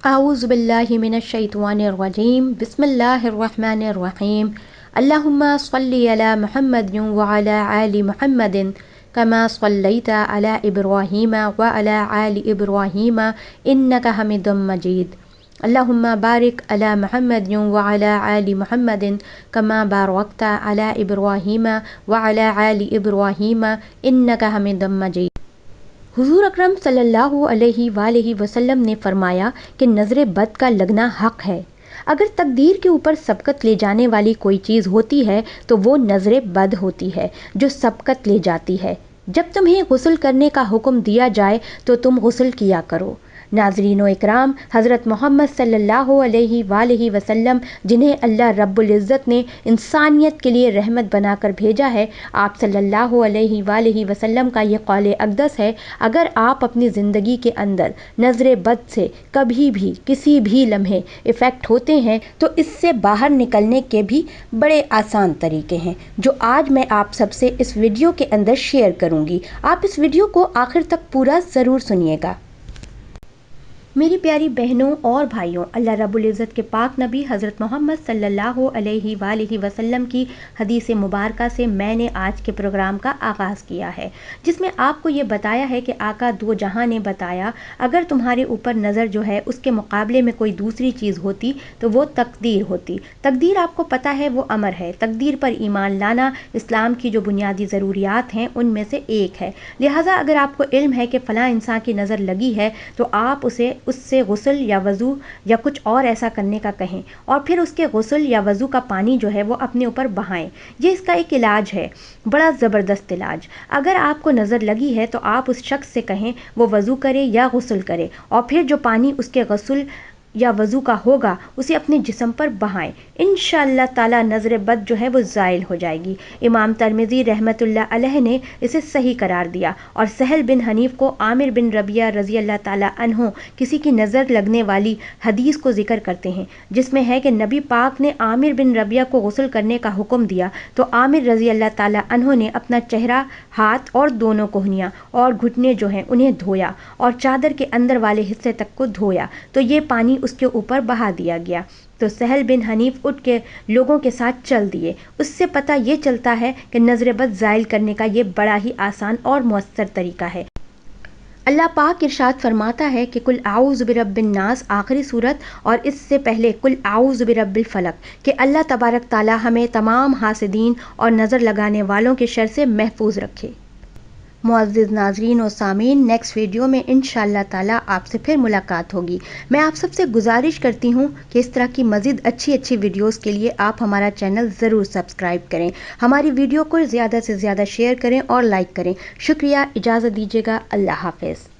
اعوذ باللہ من الشیطان الرجیم بسم اللہ الرحمن الرحیم اللہم صلی علی محمد وعلی آل محمد کما صلیت علی ابراہیم وعلی آل ابراہیم انک حمید مجید اللہم بارک علی محمد وعلی آل محمد کما بارکت علی ابراہیم وعلی آل ابراہیم انک حمید مجید۔ حضور اکرم صلی اللہ علیہ وآلہ وسلم نے فرمایا کہ نظر بد کا لگنا حق ہے۔ اگر تقدیر کے اوپر سبقت لے جانے والی کوئی چیز ہوتی ہے تو وہ نظر بد ہوتی ہے جو سبقت لے جاتی ہے۔ جب تمہیں غسل کرنے کا حکم دیا جائے تو تم غسل کیا کرو۔ ناظرین و اکرام، حضرت محمد صلی اللہ علیہ وآلہ وسلم جنہیں اللہ رب العزت نے انسانیت کے لیے رحمت بنا کر بھیجا ہے، آپ صلی اللہ علیہ وآلہ وسلم کا یہ قول اقدس ہے، اگر آپ اپنی زندگی کے اندر نظر بد سے کبھی بھی کسی بھی لمحے افیکٹ ہوتے ہیں تو اس سے باہر نکلنے کے بھی بڑے آسان طریقے ہیں جو آج میں آپ سب سے اس ویڈیو کے اندر شیئر کروں گی۔ آپ اس ویڈیو کو آخر تک پورا ضرور سنیے گا۔ میری پیاری بہنوں اور بھائیوں، اللہ رب العزت کے پاک نبی حضرت محمد صلی اللہ علیہ وآلہ وسلم کی حدیث مبارکہ سے میں نے آج کے پروگرام کا آغاز کیا ہے، جس میں آپ کو یہ بتایا ہے کہ آقا دو جہاں نے بتایا اگر تمہارے اوپر نظر جو ہے اس کے مقابلے میں کوئی دوسری چیز ہوتی تو وہ تقدیر ہوتی۔ تقدیر آپ کو پتہ ہے وہ امر ہے، تقدیر پر ایمان لانا اسلام کی جو بنیادی ضروریات ہیں ان میں سے ایک ہے۔ لہٰذا اگر آپ کو علم ہے کہ فلاں انسان کی نظر لگی ہے تو آپ اسے اس سے غسل یا وضو یا کچھ اور ایسا کرنے کا کہیں، اور پھر اس کے غسل یا وضو کا پانی جو ہے وہ اپنے اوپر بہائیں۔ یہ اس کا ایک علاج ہے، بڑا زبردست علاج۔ اگر آپ کو نظر لگی ہے تو آپ اس شخص سے کہیں وہ وضو کرے یا غسل کرے، اور پھر جو پانی اس کے غسل یا وضو کا ہوگا اسے اپنے جسم پر بہائیں۔ انشاءاللہ تعالی نظر بد جو ہے وہ زائل ہو جائے گی۔ امام ترمذی رحمۃ اللہ علیہ نے اسے صحیح قرار دیا، اور سہل بن حنیف کو عامر بن ربیعہ رضی اللہ تعالی عنہ کسی کی نظر لگنے والی حدیث کو ذکر کرتے ہیں، جس میں ہے کہ نبی پاک نے عامر بن ربیعہ کو غسل کرنے کا حکم دیا تو عامر رضی اللہ تعالی عنہ نے اپنا چہرہ، ہاتھ اور دونوں کوہنیاں اور گھٹنے جو ہیں انہیں دھویا اور چادر کے اندر والے حصے تک کو دھویا تو یہ پانی اس کے اوپر بہا دیا گیا۔ تو سہل بن حنیف اٹھ کے لوگوں کے ساتھ چل دیے۔ اس سے پتہ یہ چلتا ہے کہ نظر بد زائل کرنے کا یہ بڑا ہی آسان اور مؤثر طریقہ ہے۔ اللہ پاک ارشاد فرماتا ہے کہ قل اعوذ برب الناس آخری صورت، اور اس سے پہلے قل اعوذ برب الفلق، کہ اللہ تبارک تعالی ہمیں تمام حاسدین اور نظر لگانے والوں کے شر سے محفوظ رکھے۔ معزز ناظرین و سامعین، نیکسٹ ویڈیو میں انشاءاللہ تعالی آپ سے پھر ملاقات ہوگی۔ میں آپ سب سے گزارش کرتی ہوں کہ اس طرح کی مزید اچھی ویڈیوز کے لیے آپ ہمارا چینل ضرور سبسکرائب کریں، ہماری ویڈیو کو زیادہ سے زیادہ شیئر کریں اور لائک کریں۔ شکریہ، اجازت دیجیے گا، اللہ حافظ۔